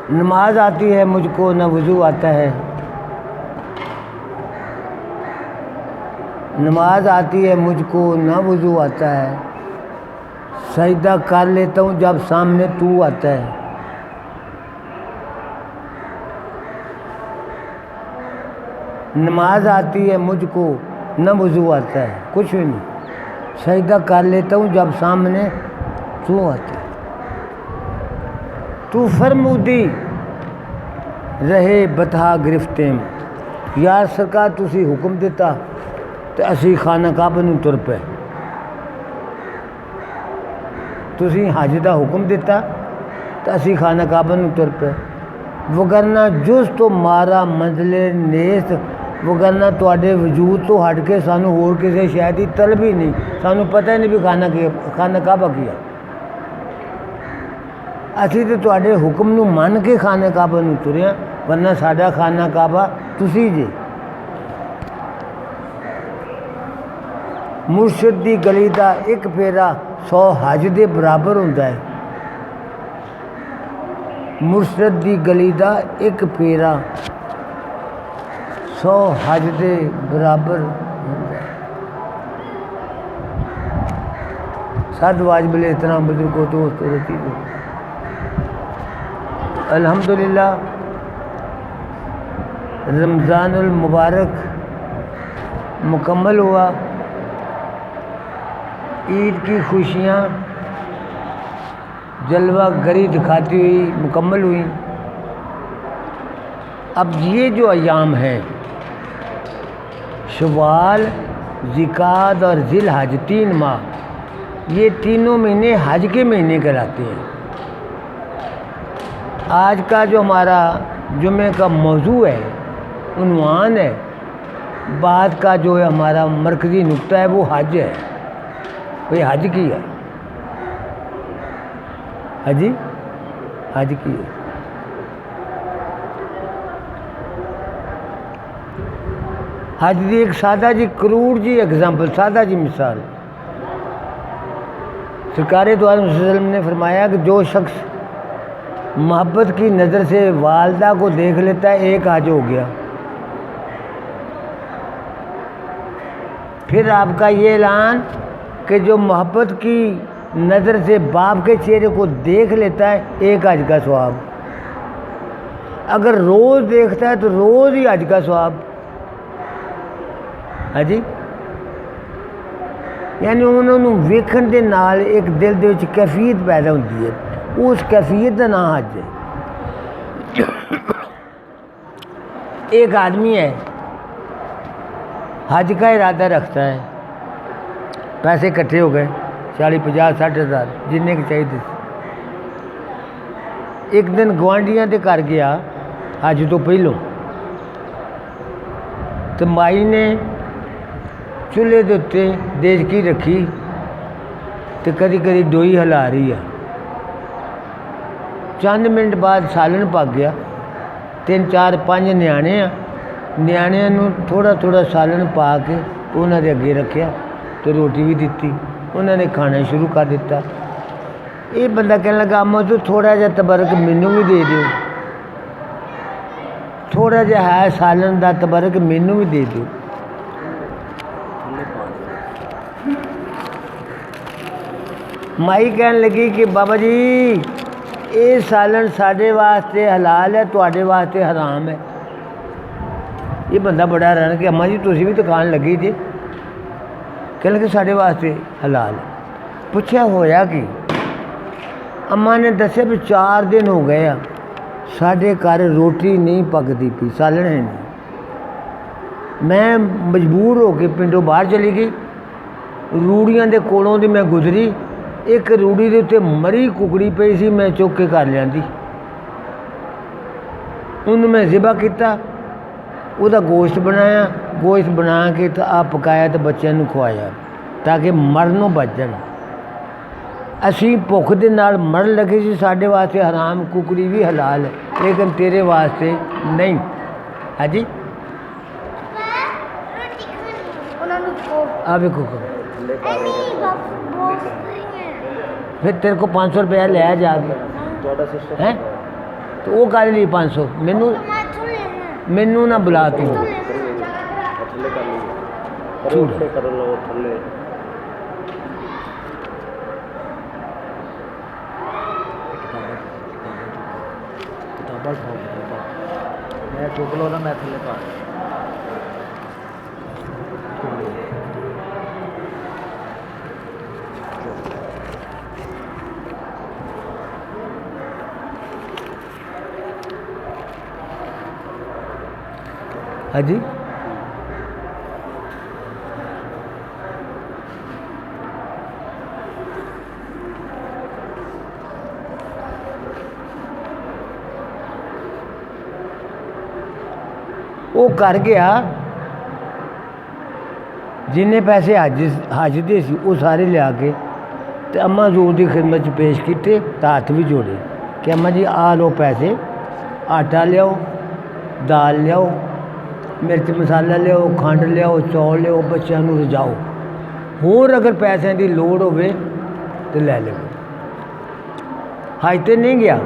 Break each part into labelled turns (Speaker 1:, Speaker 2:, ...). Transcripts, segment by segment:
Speaker 1: नमाज आती है मुझको न वज़ू आता है, नमाज आती है मुझको न वज़ू आता है, सजदा कर लेता हूँ जब सामने तू आता है। नमाज आती है मुझको न वज़ू आता है, कुछ भी नहीं, सजदा कर लेता हूँ जब सामने तू आता है। तू फरमूदी रहे बता गिरफ्ते में। यार सरकार तुसी हुक्म दिता तो असी खाना काबा नूं तुर पे, तुसी हज का हुक्म दिता तो असी खाना काबा नूं तुर पे। वगरना जुस तो मारा मंजले नेस, वगरना तुहाडे वजूद तो हट के सानू होर किसी शय की तलब ही नहीं, सानू पता ही नहीं भी खाना काबा की है। असी तो तुहाडे हुक्म नूं मन के खाने काबा नूं तुरे, वरना साडा खाना काबा तुसी जे। मुर्शद दी गली दा एक फेरा 100 हज दे बराबर हुंदा है। मुर्शद दी गली दा एक फेरा 100 हज दे बराबर हुंदा है। सद वाजिब एहतराम बुजुर्गों दोस्तों रतीबों, अल्हम्दुलिल्लाह रमज़ानुल मुबारक मुकम्मल हुआ। ईद की खुशियाँ जलवा गरी दिखाती हुई मुकम्मल हुई। अब ये जो अयाम हैं शवाल, ज़िकात और ज़िल हज, 3 माह, ये तीनों महीने हज के महीने कहलाते हैं। आज का जो हमारा जुमे का मौजू है, उन्वान है, बात का जो है हमारा मरकज़ी नुक्ता है वो हज है। भाई हज की है, हज की है। हज की एक सादा जी करूड़ जी एग्जाम्पल, सादा जी मिसाल, सरकार दो आलम सल्लल्लाहु अलैहि वसल्लम ने फरमाया कि जो शख्स मोहब्बत की नज़र से वालदा को देख लेता है, एक हज हो गया। फिर आपका ये ऐलान कि जो मोहब्बत की नज़र से बाप के चेहरे को देख लेता है, एक हज का सवाब। अगर रोज़ देखता है तो रोज़ ही हज का सवाब। हाजी, यानी उन्होंने वेखण दे नाल एक दिल दे विच कैफियत पैदा होती है, उस कैफियत का नाम हज है। एक आदमी है, हज का इरादा रखता है, पैसे इकट्ठे हो गए 40, 50, 60 हज़ार जिन्ने के चाहिए। एक दिन गुआढ़ियां के घर गया हज तो पहलों, तो माई ने चूल्हे के उत्ते देचकी रखी तो कदी कदी डोई हिला रही है। चंद मिनट बाद सालन पक गया। 3, 4, 5 न्याणे आ, न्याणिਆਂ ਨੂੰ थोड़ा थोड़ा सालन पा के उन्होंने अगे रखा तो रोटी भी दी, उन्होंने खाना शुरू कर दिता। ये बंदा कहने लगा अम्मा तू थोड़ा जहा तबरक मैनू भी दे दो, थोड़ा जहा है सालन का तबरक मैनू भी दे दो। माई कहन लगी कि बाबा जी ये सालन साढ़े वास्ते हलाल है, तुहाडे वास्ते हराम है। ये बंदा बड़ा हैरान कि अम्मा जी तुसी भी तो खान लगी जे, कहने लगे साढ़े वास्ते हलाल है। पूछा होया कि अम्मा ने दस्या भी 4 दिन हो गए आ साढ़े घर रोटी नहीं पकती पी, सालन है नहीं। मैं मजबूर हो के पिंडों बाहर चली गई, रूड़ियां दे कोलों दी मैं गुजरी, एक रूड़ी के उत्ते मरी कुकड़ी पई सी, मैं चुक के घर लियांदी, उन्होंने मैं ज़िबा किया, उसका गोश्त बनाया, गोश्त बना के तो आप पकाया तो बच्चों को खुआया ताकि मरनों बच जाए। असी भुख दे नाल मरन लगे सी, साढ़े वास्ते हराम, कुकड़ी भी हलाल है लेकिन तेरे वास्ते नहीं। हाँ जी, आ देखो फिर तेरे को 500 रुपया लिया जाके हैं तो वो कर ली 500 मैनू मैनू ना बुला तू
Speaker 2: मैं चुक लो ना मैं थले पा
Speaker 1: हाँ जी वो कर गया जिन्ने पैसे हज दे सी वो सारे लिया के ते अम्मा हजूर की खिदमत पेश किए तो हाथ भी जोड़े कि अम्मा जी आ लो पैसे आटा लियाओ दाल लियाओ मिर्च मसाला लियाओ खंड लियाओ चौल लियाओ बच्चों को रजाओ होर अगर पैसों की लोड़ होवे तो लै लो हज तो नहीं गया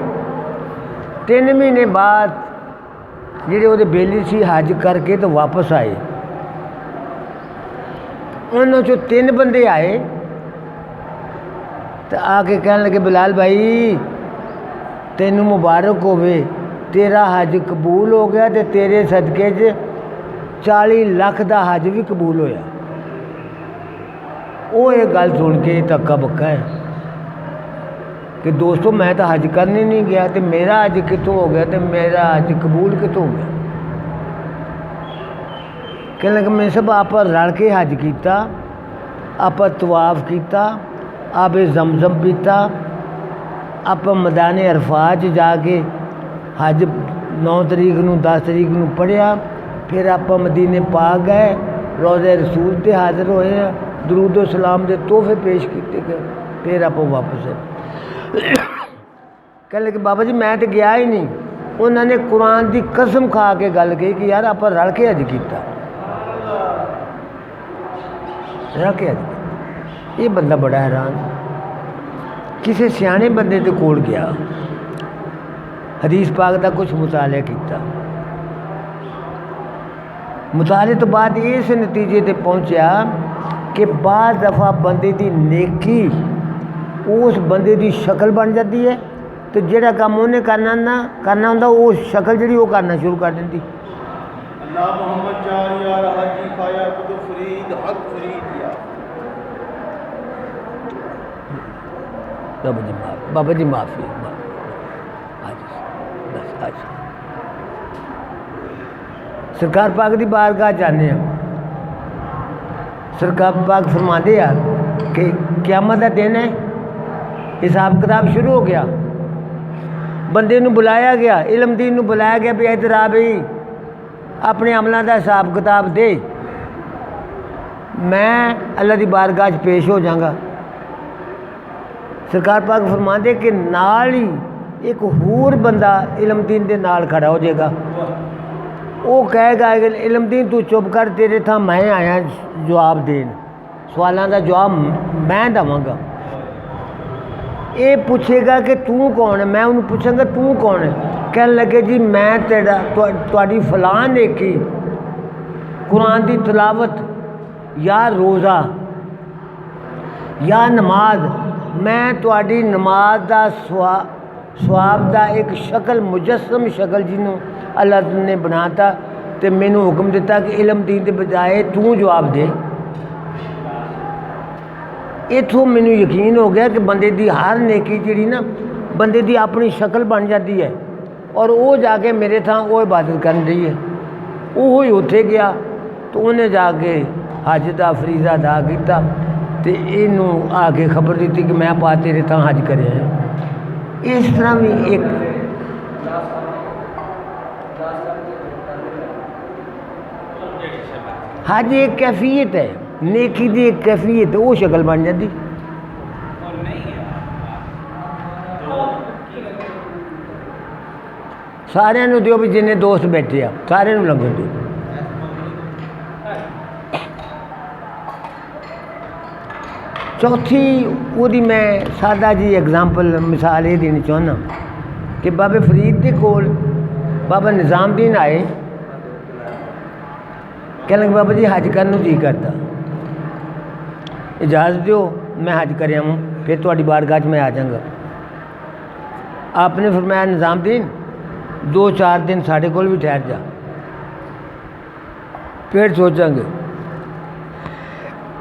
Speaker 1: 3 महीने बाद ਜਿਹੜੇ ਉਹਦੇ ਬੇਲੀ ਸੀ ਹਜ ਕਰਕੇ तो वापस आए उन्होंने चो 3 बंदे आए तो आके कहने लगे बिलाल भाई तेनू मुबारक होवे तेरा हज कबूल हो गया तो तेरे सदके 40 लाख का हज भी कबूल होया वो ये गल सुन के धक्का बक्का है कि दोस्तों मैं तो हज करने नहीं गया तो मेरा हज कितों हो गया तो मेरा हज कबूल कितों हो गया कहने लगे मैं सब आप रल के हज किया आप तवाफ किया आप जमजम पीता आप मैदान अरफात जाके हज 9 तरीक नूं 10 तरीक नूं पढ़िया फिर आप मदीने पा गए रोज़े रसूल ते हाज़र होए दरूदो सलाम के तोहफे पेश किए गए फिर आप वापस आए कहने लगे बाबा जी मैं तो गया ही नहीं उन्होंने कुरान की कसम खा के गल कही कि यार आप रल के हज किया रल के हज किया ये बंदा बड़ा हैरान किसी सियाने बंदे के कोल गया हदीस पाक का कुछ मुतालिया किया मुताले तो बाद इस नतीजे ते पहुँचा कि बाद दफ़ा बंदे की नेकी उस बंदे की शक्ल बन जाती है तो जोड़ा काम उन्हें करना होंगे वो शक्ल जी वो करना शुरू कर देती बाबा जी माफ़ी सरकार पाक की बारगाह जाने सरकार पाक फरमाते हैं कि क़यामत का दिन है हिसाब किताब शुरू हो गया बंदे नूं बुलाया गया इल्मदीन नूं बुलाया गया भी इधर आ भाई अपने अमलों का हिसाब किताब दे मैं अल्लाह की बारगाह पेश हो जाऊँगा सरकार पाक फरमाते कि नाल ही एक होर बंदा इल्मदीन के नाल खड़ा हो जाएगा वो कहेगा इल्मदीन तू चुप कर तेरे था मैं आया जवाब देन सवालों का जवाब मैं देवांगा ये पूछेगा कि तू कौन है मैं उन्हें पूछांगा तू कौन है कहने लगे जी मैं तेरा तुहाडी फलां नेकी कुरान की तिलावत या रोज़ा या नमाज मैं तुहाडी नमाज का सवाब का एक शक्ल मुजस्सम शक्ल जिन्हों अल्लाह ने बनाता तो मैनू हुक्म दिता कि इल्म दीन के बजाय तू जवाब दे इतों मैनू यकीन हो गया कि बंदे की हर नेकी जी ना बंदे की अपनी शक्ल बन जाती है और वो जाके मेरे थां वो इबादत कर रही है वो ही उत्थे गया तो उन्हें जाके हज का फरीजा अदा किया तो इनू आके खबर दी कि मैं पा तेरे थां हज करे इस तरह भी एक हज एक कैफियत है नेकी की एक कैफियत वो शक्ल बन जाती सारे दियो भी जिन्हें दोस्त बैठे आ सारे लगन दो चौथी वो मैं सादा जी एग्जाम्पल मिसाल ये देनी चाहना कि बाबे फरीद के कोल बाबा निज़ामुद्दीन आए, कहने लगे बाबा जी हज करने जी करता, इजाज़त दो मैं हज कर आऊँ, फिर थोड़ी बारगाह में आ जाऊँगा। आपने फरमाया निज़ामुद्दीन 2-4 दिन साढ़े कोल भी ठहर जा, फिर सोचांगे।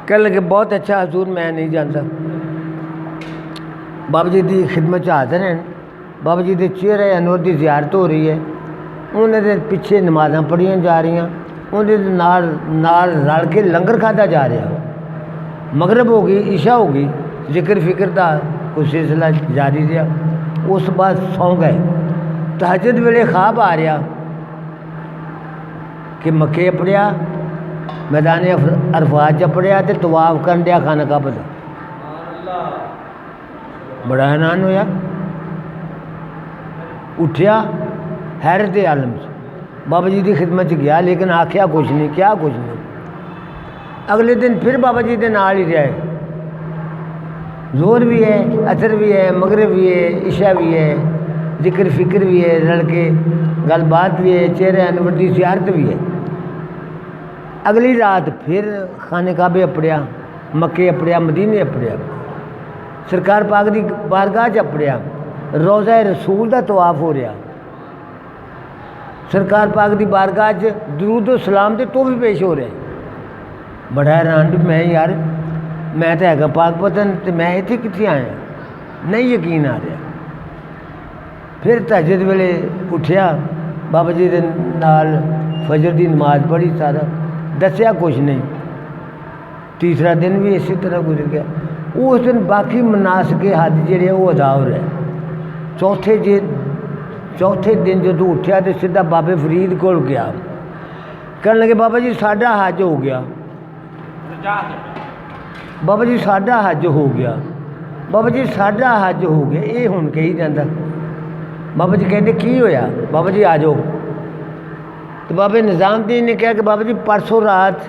Speaker 1: कहने लगे बहुत अच्छा हजूर, मैं नहीं जानता। बाबा जी की खिदमत च हाज़र हैं, बाबा जी के चेहरे अनवर की ज़ियारत हो रही है, उन्होंने पिछे नमाज़ां पढ़ियां जा रही, उन्हें नाल रल के लंगर खादा जा रहा। मगरब हो गई, इशा हो गई, जिक्र फिक्र का कोई सिलसिला जारी रहा। उस बाद सौ गए। तहज्जुद वेले ख्वाब आ रहा कि मक्के अपड़िया, मैदान अरफात च पढ़िया तो तवाफ कर दिया खाना काबा दा। बड़ा हैरान होया, उठिया हैरत आलम च बाबा जी की खिदमत च गया, लेकिन आख्या कुछ नहीं, क्या कुछ नहीं। अगले दिन फिर बाबा जी के नाल ही रहे, जोर भी है, असर भी है, मगरब भी है, इशा भी है, जिक्र फिक्र भी है, लड़के गलबात भी है, चेहरे अनवर की ज़ियारत भी है। अगली रात फिर खाने काबे अपड़िया, मक्के अपड़िया, मदीने अपड़िया, सरकार पाक की बारगाह च अपड़िया, रोज़ा रसूल का तवाफ हो रहा, सरकार पाक की बारगाह च दरूद सलाम के तोहफे पेश हो रहे। बड़ा हैरान भी मैं, यार मैं तो है पाक पतन, तो मैं इतने कितने आया, नहीं यकीन आ रहा। फिर तहज्जुद वेले उठिया, बाबा जी के नाल फजर की नमाज पढ़ी, सारा दसिया कुछ नहीं। तीसरा दिन भी इसी तरह गुजर गया। उस दिन बाकी मनासके हज जिहड़े वो अदा हो रहे। चौथे दिन जो उठ्या तो सीधा बाबे फरीद को गया, कहने लगे बाबा जी साडा हज हो गया, बाबा जी साडा हज हो गया, बाबा जी साडा हज हो गया। ये हुण कही जाता। बाबा जी कहते की होया, बाबा जी आ जाओ। तो बाबे निज़ामुद्दीन ने कहा कि बाबा जी परसों रात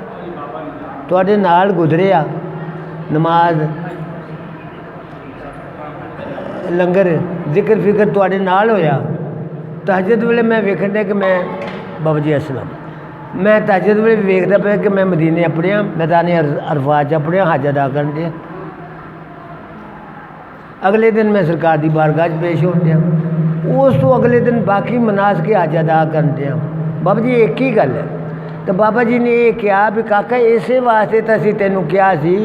Speaker 1: तुहाडे नाल गुजरिया, नमाज लंगर जिक्र फिक्र तुहाडे नाल होया। तहज्जुद वेले मैं वेखण दिया कि मैं बाबा जी असलम, मैं तहज्जुद वेले वेखदा पिया कि मैं मदीने अपड़िया, मैदान अरफात च अपड़िया, हज अदा करन दिया। अगले दिन मैं सरकार की बारगाह च पेश हो दिया। उस तो अगले दिन बाकी मनास के हज अदा करन दिया। बाबा जी एक ही गल है। तो बाबा जी ने यह कहा भी काका इसे वास्ते तो असीं तैनूं कहा सी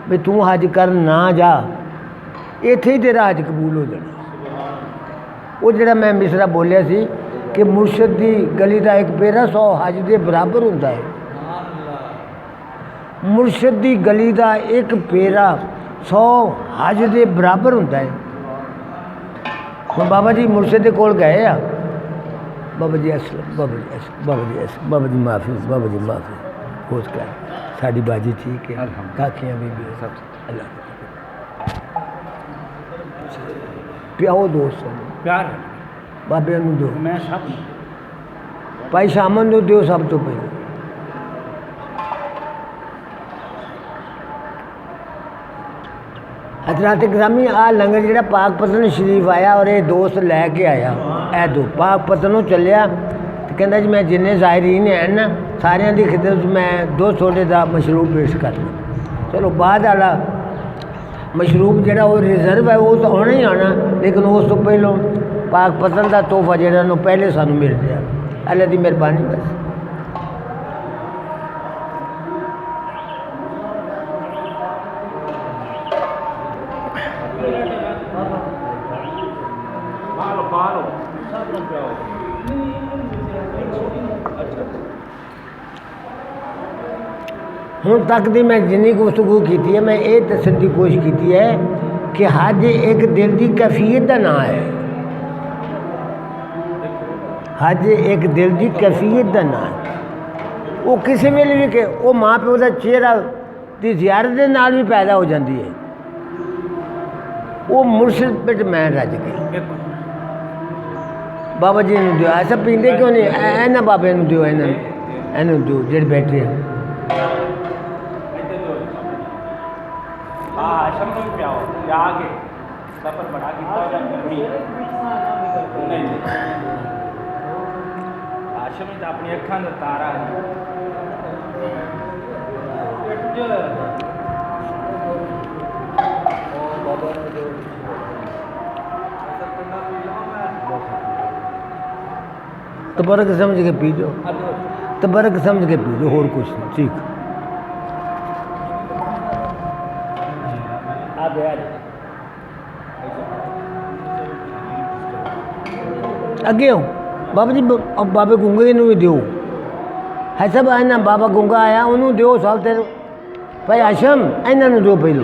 Speaker 1: भी तू हज कर ना जा, इत्थे ही तेरा हज कबूल हो जाना। वो जड़ा मैं मिसरा बोलिया सी कि मुर्शद की गली का एक पेरा 100 हज के बराबर होता है। मुर्शद की गली का एक पेरा 100 हज के बराबर होता है। हम बाबा जी मुर्शद के कोल गए आ, बाबा जी असलम, बाबा जी असलम, बाबा जी असलम, बाबा जी माफ़ी, बाबा जी माफ़ी, होश कर, साड़ी बाजी ठीक है, काकियाँ भी सब अल्लाह प्याओ दोस्त
Speaker 2: प्यार
Speaker 1: बाबे दो,
Speaker 2: मैं सब
Speaker 1: भाई शामन दो दो सब तो पहले। हजरात ग्रामी आ लंगर जो पाक पतन शरीफ आया और ये दोस्त लैके आया, ए दो पाक पतनों चलिया तो कहता जी मैं जिन्ने ज़ायरीन हैं ना सारिया की खिदमत मैं 2 छोटे का मशरूब पेश करना। चलो बाद वाला मशरूब जोड़ा वो रिजर्व है वो तो आना ही आना, लेकिन उस तो पहलों पाक पतन का तोहफा जो पहले सानू मिल गया। अल्लाह की मेहरबानी बस। हुण तक की मैं जिन्नी गुफ्तगू की है, मैं ये दसण की कोशिश की है कि हज एक दिल की कैफियत का नाम है। हज एक दिल की कैफियत का नाम है। वो किसी वेले भी के वो माँ प्यो का चेहरा की ज़ियारत के नाल भी पैदा हो जाती है। वो मुर्शिद पिट मैं रज गई। बाबा जी ने दियो, ऐसा पींदे क्यों नहीं, इन्होंने बाबे ने दियो, इन्होंने दियो जेड़े बैठे हैं।
Speaker 3: आशम तो अपनी अखा का तारा है
Speaker 1: तबरक समझ के पी लो, तबरक समझ के पी लो, और कुछ नहीं। ठीक अगे हो बाबा जी, बाबे गूंगे भी दो है सब आना। बाबा गूंगा आया उन्होंने दो सब तेरे भाई आशम इन्हों दो पहलू।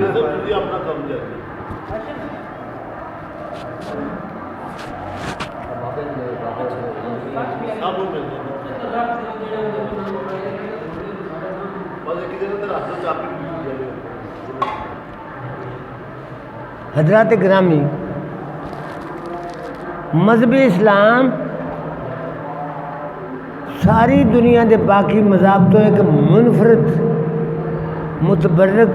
Speaker 1: हजरत ग्रामी मजहब इस्लाम सारी दुनिया के बाकी मज़हब तो एक मुनफरद मुतबरक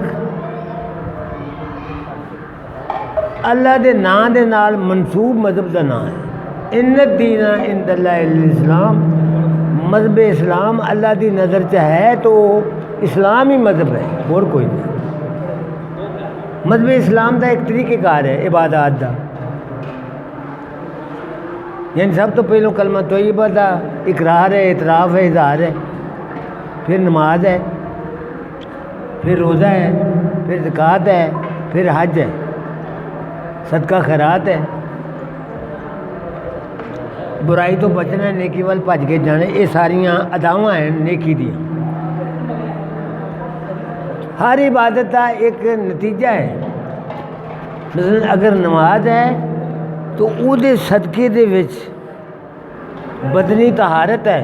Speaker 1: अल्लाह के नाम के नाल मनसूब मजहब का नाम है। इन्नत दीना इंदल्लाहिल इस्लाम, मजहब इस्लाम अल्लाह की नज़र च है तो इस्लाम ही मजहब है, और कोई नहीं। मजहब इस्लाम का एक तरीक़ेकार है इबादत का, यानी सब तो पहले कलमा तोयबा का इकरार है, इतराफ़ है, इज़हार है, फिर नमाज है, फिर रोज़ा है, फिर ज़कात है, फिर हज है, सदका खैरात है, बुराई तो बचना है, नेकी वाल भज के जाने। ये सारियां अदावां हैं नेकी दी। हर इबादत का एक नतीजा है। मसलन अगर नमाज है तो उहदे सदके दे विच बदनी तहारत है,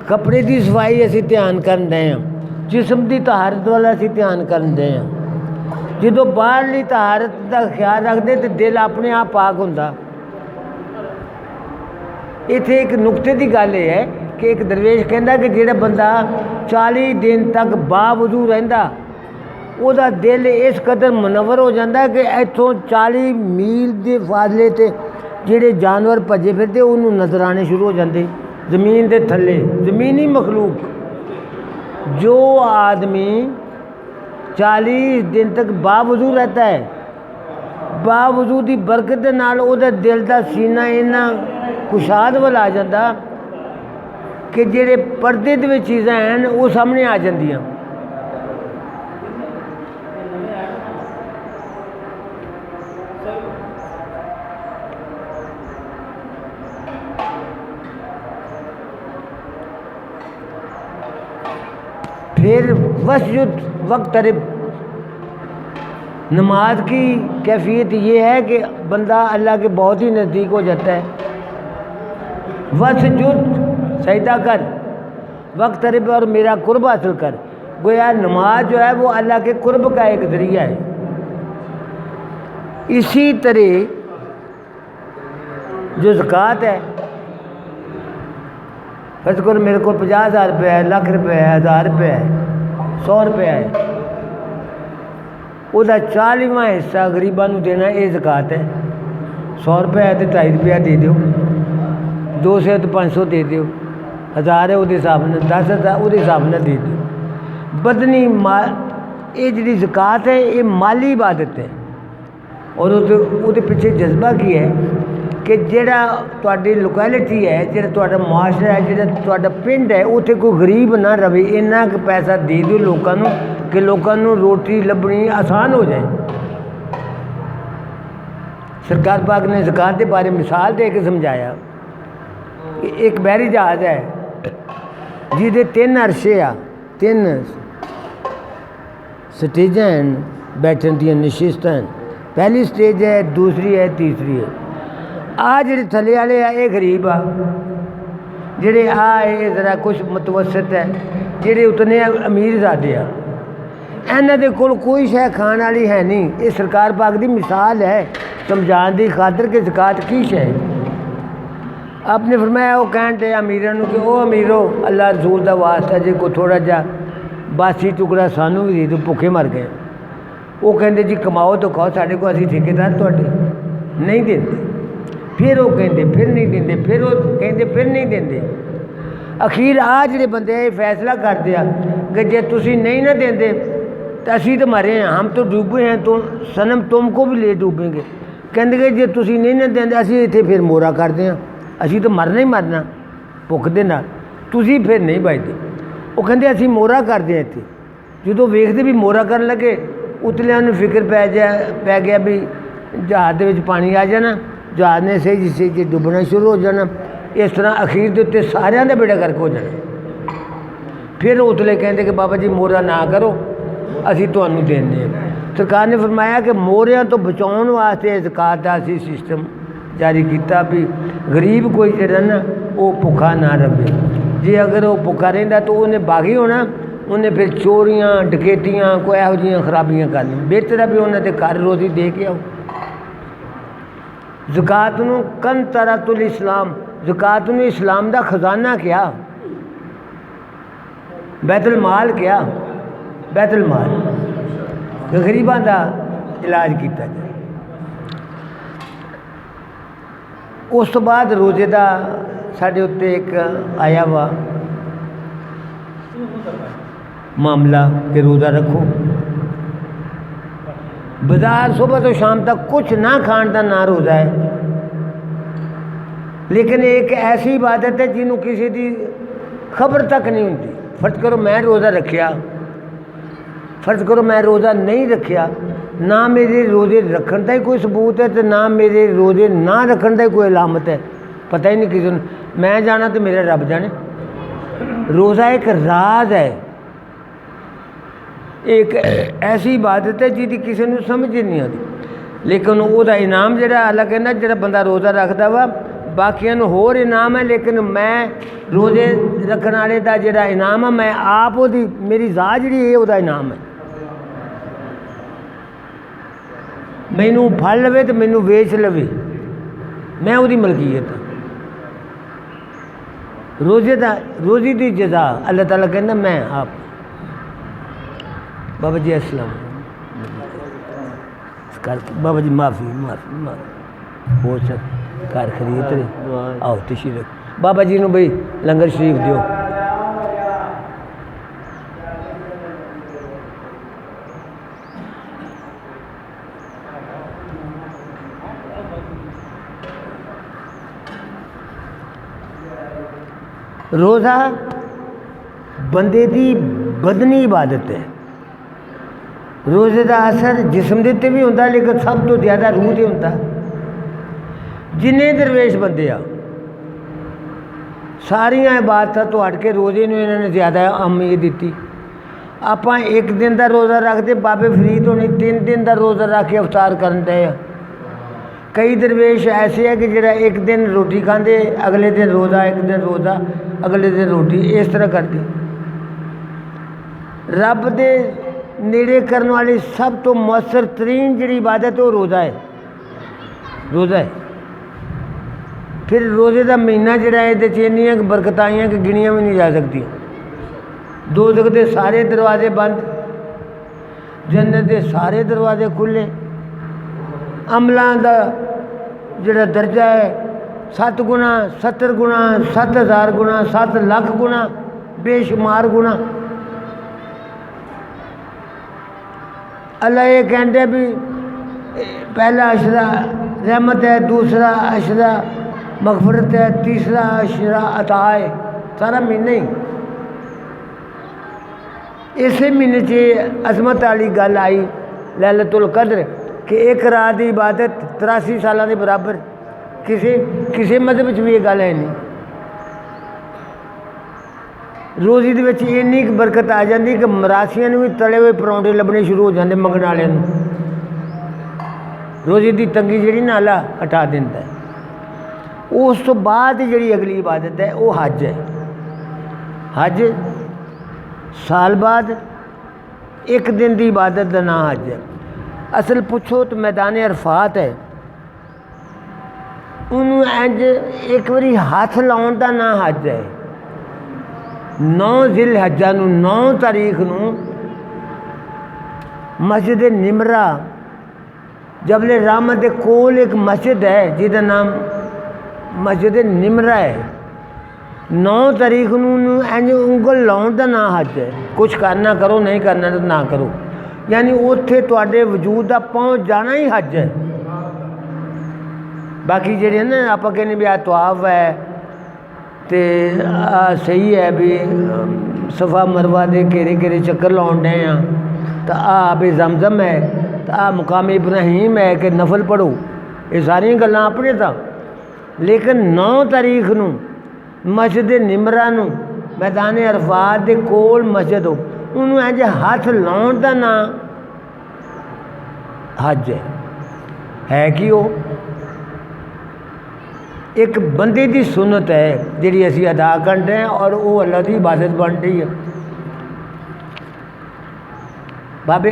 Speaker 1: कपड़े की सफाई असी ध्यान करन दे हां, जिस्म की तहारत वाला असी ध्यान करन दे हां। जो बाहरली तहारत का ख्याल रखते तो दिल अपने आप पाक हुंदा। इत्थे एक नुकते की गल है कि एक दरवेश कहता कि जिहड़ा बंदा 40 दिन तक बावजू रहिंदा ਉਹਦਾ दिल इस कदर मुनवर हो जाता है कि इत्थों 40 मील के फासले ते जिहड़े जानवर भजे फिरते उन्होंने नज़र आने शुरू हो जाते ज़मीन के थल्ले। ज़मीनी मखलूक जो आदमी 40 दिन तक बावजू रहता है, बावजू की बरकत के नाल ਉਹਦਾ दिल का सीना इन्ना कुशाद वाल आ जाता कि जिहड़े पर्दे दे विच चीज़ां हैं वो सामने आ जांदियां। फिर वसजुद वक्तरिब, नमाज की कैफियत ये है कि बंदा अल्लाह के बहुत ही नज़दीक हो जाता है। वसजुद सजदा कर, वक्तरिब और मेरा कुर्ब हासिल कर। गोया नमाज जो है वो अल्लाह के कुर्ब का एक ज़रिया है। इसी तरह जो ज़कात है, फर्ज करो मेरे को 50,000 रुपये है, लाख रुपये है, 1000 रुपये है, 100 रुपये है, उसका 40वां हिस्सा गरीबों को देना, ये ज़कात है। 100 रुपये है तो 2.5 रुपया दे दो, 200 है तो 500 दे दो, 1000 है वो हिसाब न 10,000 वो हिसाब न दे दो। बदनी माल ये जी ज़कात है ये माली इबादत है। और वो पिछे जज्बा की है कि जिहड़ा तुहाडी लोकैलिटी है, जिहड़ा तुहाडा मुआशरा है, जिहड़ा तुहाडा पिंड है, उत्थे कोई गरीब ना रहे। इन्ना क पैसा दे दो लोगों को कि लोगों को रोटी लभनी आसान हो जाए। सरकार पाक ने ज़कात के बारे मिसाल दे के समझाया कि एक बहरी जहाज है जिहदे 3 अरशे आ, 3 स्टेजां हैं बैठन दी नशिस्तां हैं। पहली स्टेज है, दूसरी है, तीसरी है। आ जिहड़े थले वाले आ ये गरीब आ, जिहड़े आ ये ज़रा कुछ मुतवसत है, जिहड़े उतने अमीर ज़ादे आ। इन्हां दे कोल कोई शै खाण वाली है नहीं। ये सरकार पाक दी मिसाल है समझाने की खातर कि ज़कात की शै। आपने फरमाया वो कहण दे अमीरां नूं कि ओ अमीरो अल्लाह रसूल दा वास्ता जे कोई थोड़ा जा बासी टुकड़ा सानू भी दे दो, भुखे मर गए। वो कहते जी कमाओ तो खाओ, साढ़े को असी ठेकेदार तुहाडे नहीं देते। फिर वो कहते फिर नहीं देंगे, फिर वो कहते फिर नहीं देंगे। अखीर आ जिहड़े बंदे ये फैसला करते हैं कि जे तुसी नहीं ना देंगे तो असी तो मरे हैं, हम तो डूबे हैं, तो सनम तुमको भी ले डूबेंगे। कहते कि जे तुसी नहीं ना देंगे असी इत्थे फिर मोरा करते हैं, असी तो मरना ही मरना भुख दे नाल, तुसी फिर नहीं बचते। वो कहते असी मोरा करते हैं इत्थे। जो वेखते भी मोरा कर लगे उतलियां नूं फिक्र पै गया भी जहाज़ दे विच पानी आ जाना, जहाज़ ने सही डुबना शुरू हो जाना। इस तरह अखीर के उत्ते सारिਆਂ ਦਾ बेड़ा गर्क हो जाना। फिर उतले कहते कि बाबा जी मोरा ना करो, असी तुहानू देने। सरकार ने फरमाया कि मोरियां तो बचाने वास्ते ज़कात का असी सिस्टम जारी किया भी गरीब कोई जरा ना वो भुखा ना रहे। जे अगर वो भुखा रहिंदा तो उन्हें बागी होना, उन्हें फिर चोरियां डकैतियां कोई यहो जिहियां खराबियां करनी। बेहतर है भी उन्होंने घर रोज़ी दे के आओ। ज़कात नूं कंतरतुल इस्लाम, ज़कात नूं इस्लाम का खजाना क्या, बैतुल माल क्या, बैतुल माल गरीबां का इलाज किया जाए। उस तो बाद रोजे का साढ़े उत्ते एक आया वा मामला कि रोज़ा रखो, बाजार सुबह तो शाम तक कुछ ना खाने का ना रोज़ा है। लेकिन एक ऐसी इबादत है जिन्हों किसी की खबर तक नहीं होती। फर्ज करो मैं रोज़ा रखिया, फर्ज करो मैं रोज़ा नहीं रखिया, ना मेरे रोज़े रखने का ही कोई सबूत है तो ना मेरे रोज़े ना रखने का ही कोई अलामत है, पता ही नहीं किसी ने। मैं जाना तो मेरा रब जाने। रोज़ा एक राज है, एक ऐसी इबादत है जिसकी किसी को समझ ही नहीं आती। लेकिन वह इनाम जो अल्लाह कहना जो बंदा रोज़ा रखता वा बाकियों को होर इनाम है, लेकिन मैं रोज़े रखने वाले का जो इनाम है मैं आप वो मेरी ज़ात जी है वह इनाम है। मैनू फड़ लवे तो मैनू वेच लवे, मैं वो मलकीयत हाँ। रोज़ी की जजा अल्लाह ताला कहना मैं आप। बाबा जी अस्सलाम, बाबा जी माफ़ी माफ़ी माफ़ी हो सक घर खरीद रहे आओ तशरीफ। बाबा जी ने भाई लंगर शरीफ दियो। रोज़ा बंदे की बदनी इबादत है। रोज़े का असर जिसम के उत्ते भी होंदा, लेकिन सब तो ज़्यादा रूह से होंदा। जिन्ने दरवेश बंदे आ सारिया इबादतां तो हट के रोज़े नूं इन्होंने ज़्यादा अहमियत दी। आप एक दिन का रोज़ा रखते, बाबे फरीद होनी 3 दिन का रोज़ा रख के अवतार कर दे। कई दरवेश ऐसे है कि जरा एक दिन रोटी खाते, अगले दिन रोज़ा, एक दिन रोज़ा, अगले दिन रोटी, इस तरह करते। रब दे नेड़े करने वाली सब तो मौसर तरीन जी इबादत वो रोज़ा है, रोज़ा है। फिर रोज़े का महीना जोड़ा ये इन्नियां बरकत आईयां कि गिनिया भी नहीं जा सकती। दोज़ख दे सारे दरवाजे बंद, जन्नत के सारे दरवाजे खुले। अमलों का जोड़ा दर्जा है 7 गुना 70 गुना 7000 गुना 7 लाख गुना बेशुमार गुना। अल्लाह ये कहते भी पहला अशरा रहमत है, दूसरा अशरा मगफरत है, तीसरा अशरा अता है। सारा महीना ही इसे महीने च अजमत वाली गल आई लैलतुल कद्र कि एक रात की इबादत 83 साल के बराबर। किसी मजहब भी ये गल है नहीं। रोज़ी के इन्नी बरकत आ जाती कि मरासियों भी तले हुए परौंठे लभने शुरू हो जाते मंगण वाले। रोज़ी की तंगी जी ना अल्लाह हटा देता है। उस तो बाद जी अगली इबादत है वो हज है। हज साल बाद एक दिन की इबादत का नाम हज है। असल पुछो तो मैदान अरफात है, उन्होंने इंज एक बारी हाथ लाने का नाम हज है। 9 जिल हजा 9 तारीख नूं मस्जिद निमरा जबले रहमत के कोल एक मस्जिद है जिसका नाम मस्जिद निमरा है 9 तारीख ਨੂੰ ਇੰਜ ਉਂਗਲ ਲਾਉਣ ਦਾ ਨਾਂ ਹੱਜ ਹੈ। ਕੁਛ ਕਰਨਾ ਕਰੋ, ਨਹੀਂ ਕਰਨਾ ਤਾਂ ਨਾ ਕਰੋ, यानी उत्थे तुहाडे वजूद का पहुँच जाना ही हज है। बाकी जेह्ड़े ना आप कहने भी आ तवाफ है तो सही है भी सफ़ा मरवा दे घेरे घेरे चक्कर लाउण डे आ, तो भी जमजम है, तो मुकाम इब्राहीम है कि नफल पढ़ो, ये सारियां गल्लां अपने था। लेकिन 9 तारीख नूं मस्जिद निमरा नूं मैदान अरफात दे कोल मस्जिद हो, उन्होंने इंज हथ लाउण दा ना हज है कि वो एक बंदे की सुन्नत है जिहड़ी असीं अदा कर रहे हैं और वो अल्लाह की इबादत बन रही है। बाबे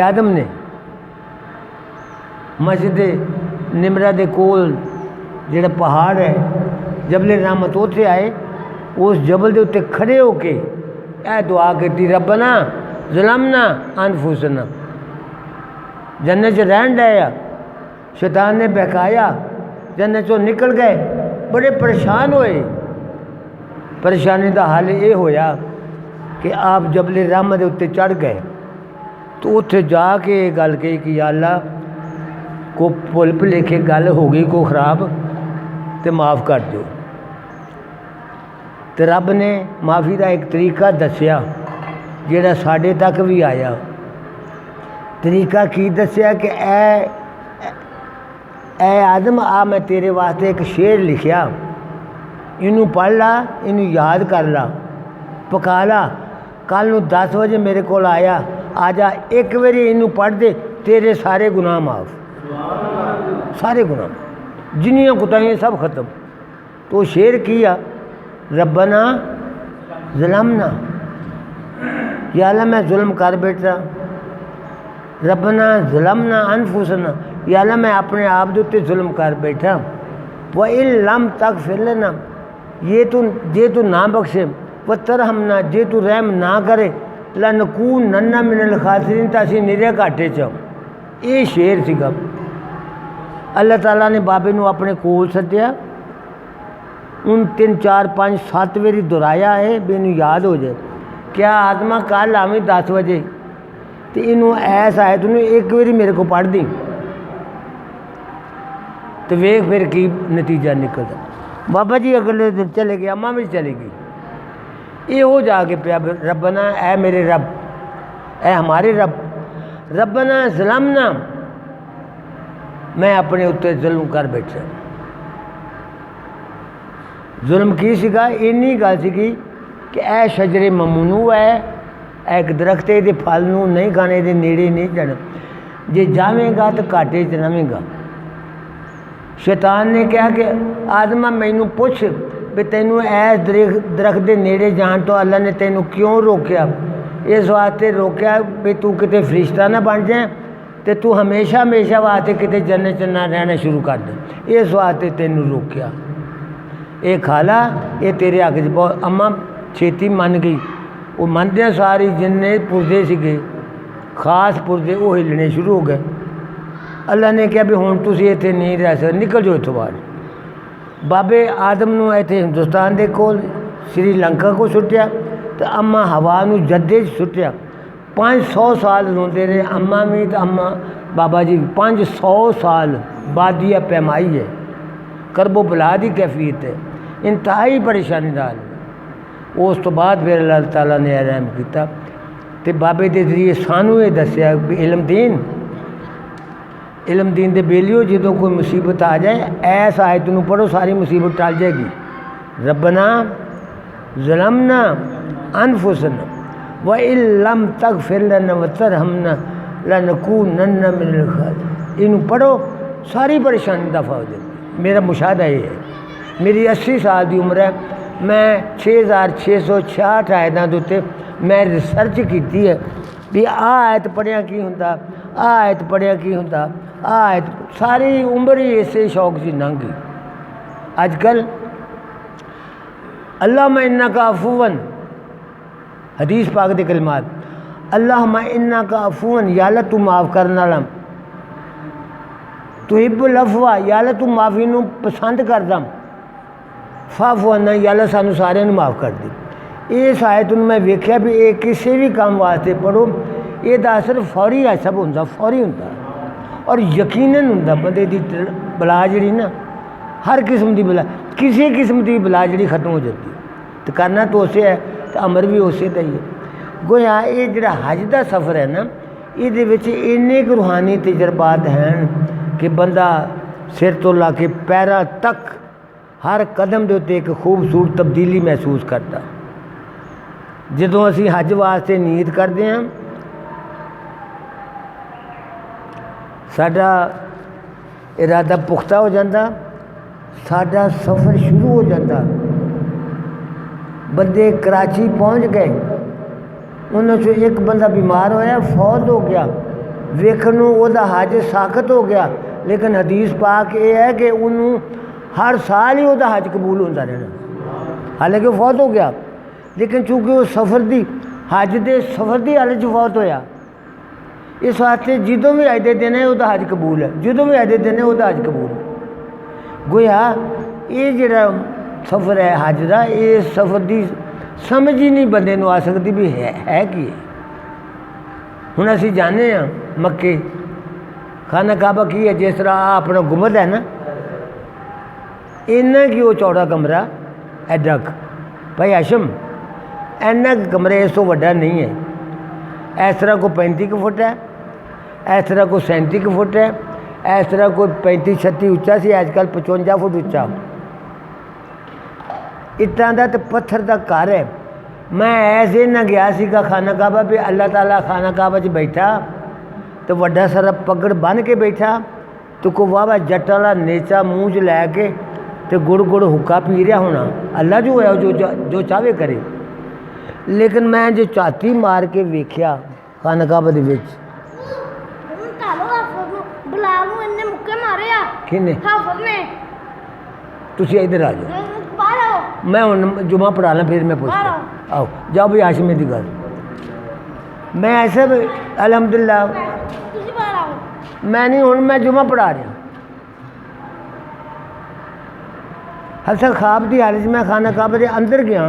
Speaker 1: आदम ने मस्जिद निमरा दे कोल जिहड़ा पहाड़ है जबले रहमत उत्थे आए, उस जबल के उत्ते खड़े होके यह दुआ की रब्बना ज़लमना अनफुसना, जन्नत च रहन डया, शैतान ने बहकाया, जन्नत चो निकल गए, बड़े परेशान होए। परेशानी का हल ये होया कि आप जबले रहमत के उत्ते चढ़ गए, तो उत्थे जाके ये गल कही कि या अल्लाह को भुल भुलेखे गल हो गई को खराब, तो माफ़ कर दो। तो रब ने माफ़ी का एक तरीका दसिया जिहड़ा साढ़े तक भी आया। तरीका की दसिया कि ऐ आदम आ मैं तेरे वास्ते एक शेर लिखिया, इनू पढ़ ला, इनू याद कर ला, पका ला, कल नू 10 बजे मेरे को आया, आ जा, एक बारी इनू पढ़ दे, तेरे सारे गुनाह माफ़, सारे गुनाह जिन्नियां कुताहियां सब खत्म। तो शेर किया रब्बना ज़लमना, या अल्लाह मैं जुल्म कर बैठा, रब्बना ज़लमना अनफुसना, या अल्लाह मैं अपने आप के उत्ते जुल्म कर बैठा, व इल्लम तगफिर लना, ये तू जे तू ना बख्शे, व तरहमना जे तू रहम ना करे, लनकूनन्ना मिनल खासिरीन, तो असीं निरे घाटे च। ये शेर सीगा। अल्लाह ताला ने बाबे नूं अपने कोल सद्दिया, उन 3 4 5 7 बारी दोहराया है भी इनू याद हो जाए। क्या आत्मा कल आवी 10 बजे, तो इनू ऐस आए तू एक बारी मेरे को पढ़ दी, तो वेख फिर की नतीजा निकलता। बाबा जी अगले दिन चले गए, अम्मा भी चली गई। ये हो जाके पिया रब्बना ऐ मेरे रब, ऐ हमारे रब, रब्बना ज़लमना, मैं अपने उत्ते जुल्म कर बैठा। जुल्म की सीगा, इन्नी गल सीगी कि ऐ शजरे ममनू है, एक दरख्त ये फल नूं नहीं खाने, ये नेड़े नहीं जाना, जे जावेगा तो घाटे च रवेगा। शैतान ने कहा कि आदमा मैनू पुछ भी तैनू ऐस दरख्त के नेड़े जान तो अल्लाह ने तैनू क्यों रोकया। इस वास्ते रोकया भी तू किते फरिश्ता ना बन जाए, तो तू हमेशा हमेशा वास्ते किते जन्नत च ना रहना शुरू कर दे, इस वास्ते तैनू रोकया। ये खाला, ये तेरे हक च बहुत। अम्मा छेती मन गई, वो मनदे सारी जिन्ने पुरदे सीगे खास पुरदे वो हिलने शुरू हो गए। अल्लाह ने कहा भी हुण तुसीं इत्थे नहीं रह सकदे, निकल जाओ इत्थों बाहर। बाबे आदम नूं इत्थे हिंदुस्तान दे कोल श्रीलंका को सुट्टिया, तो अम्मा हवा नूं जद्दे च सुट्टिया। 500 साल रोंदे रहे अम्मा भी तो अम्मा बाबा जी 500 साल बादिया पैमाई है, करबो बला की कैफियत है, इंतहाई परेशानी दाल। उस तो बाद फिर अल्लाह ताला ने रहम किया, तो बाबे के जरिए सानू ये दसिया भी इलम दीन दे बेलियो जो कोई मुसीबत आ जाए, ऐस आयत नूं पढ़ो, सारी मुसीबत टल जाएगी। रब्बना ज़लमना अनफुसना व इल्लम तगफिर लना व तरहमना लनकूनन्ना मिनल खासिरीन। इनू पढ़ो, सारी परेशानी दफा हो जाएगी। मेरा मुशाहदा ये है, मेरी 80 साल की उम्र है, मैं 6666 आयतों के उत्ते मैं रिसर्च की है भी आ आयत पढ़िया की होंदा, आ आयत पढ़िया की होंदा, आ आयत, सारी उम्र ही इसे शौक से लंघ गई। अजकल अल्लाहुम्मा इन्नका अफूवन, हदीस पाक दे कलिमात, अल्लाहुम्मा इन्नका अफूवन, या अल्लाह तू माफ़ करने वाला। तुहिब्बुल अफ़्वा या अल्लाह तू माफ़ी नूं पसंद करदा फ़ाफ़ु अन्ना या अल्लाह सानू सारिਆਂ ਨੂੰ माफ़ कर दे। इस आयत ਨੂੰ मैं वेख्या भी ये किसी भी काम वास्ते पढ़ो ਇਹਦਾ असर फौरी असर ਹੁੰਦਾ फौरी ਹੁੰਦਾ और यकीनन ਹੁੰਦਾ ਬੰਦੇ ਦੀ बला ਜਿਹੜੀ ना हर किस्म की बला किसी किस्म की बला जी खत्म हो जाती तो करना तो उसे है तो अमर भी उसे का ही है। गोया ये जो हज का सफ़र है ना ये इन्ने क रूहानी तजर्बात हैं कि बंदा सिर तो ला के पैरों तक हर कदम के उत्ते एक खूबसूरत तब्दीली महसूस करता। जदों असी हज वास्ते नीयत करते हैं साडा इरादा पुख्ता हो जाता, साडा सफ़र शुरू हो जाता। बंदे कराची पहुँच गए, उन्होंने एक बंदा बीमार होया फौत हो गया, वेखण ओदा हज साखत हो गया, लेकिन हदीस पाक ये है कि उन्होंने हर साल ही ओदा हज कबूल होता रहना। हालांकि वो फौत हो गया, लेकिन चूँकि वो सफ़र की हज के सफ़र की हालत फौत होया, इस वास्ते जो भी हज दे दिन है वह हज कबूल है, जो भी हज दे दिन है वह हज कबूल है। गोया ये जरा सफ़र है हज का, ये सफ़र की समझ ही नहीं बंदे नूं आ सकती भी है कि हुण असीं जाने मक्के खाना काबा की है, जिस तरह अपना गुंबद है ना इन्ना कि वो चौड़ा कमरा एडा भाई आशम इन्ना कमरे इस तो वड्डा नहीं है। इस तरह कोई 35 फुट है, इस तरह कोई 37 फुट है, इस तरह कोई 35-36 उच्चा सी, अजकल 55 फुट उच्चा। इट्टां दा ते पत्थर का घर है। मैं ऐसे ना गया सीगा खाना काबा भी अल्लाह ताला खाना काबा च बैठा तो वड्डा सारा पगड़ बन के बैठा तो कोई वाह जट्ट वाला नेचा मूँह च लैके तो गुड़ गुड़ हुक्का पी रहा होना। अल्लाह जो है जो चाहे करे, लेकिन मैं जो झाती मार के वेख्या खाना काबा दे विच किन्ने तुसी इधर आ जाओ, मैं हुण जुमा पढ़ा ला फिर मैं पूछता। आओ जाओ भी हाशमी की गल मैं ऐसे अलहमदुलिल्लाह मैं नहीं हुण मैं जुमा पढ़ा रहा। असल ख्वाब की हालत मैं खाना काबा के अंदर गया,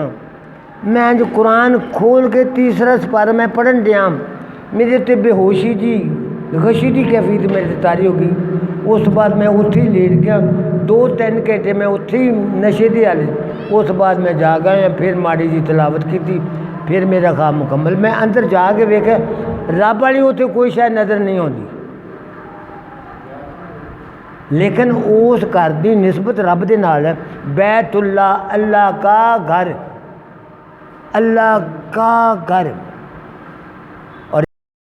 Speaker 1: मैं जो कुरान खोल के तीसरा सिपारा मैं पढ़न दिया, मेरे उत्ते बेहोशी जी गशी की कैफियत मेरे से तारी हो गई। उस बाद मैं उत्थे ही लेट गया 2-3 घंटे मैं उत्थे ही नशे की हालत। उस बाद मैं जाग आया, फिर माड़ी जी तलावत की, फिर मेरा ख्वाब मुकम्मल। मैं अंदर जाके वेख्या रब वाली उत्थे कोई शायद नज़र नहीं आती, लेकिन उस घर की निस्बत रब के नाल है। बैतुल्ला अल्लाह का घर, अल्लाह का घर।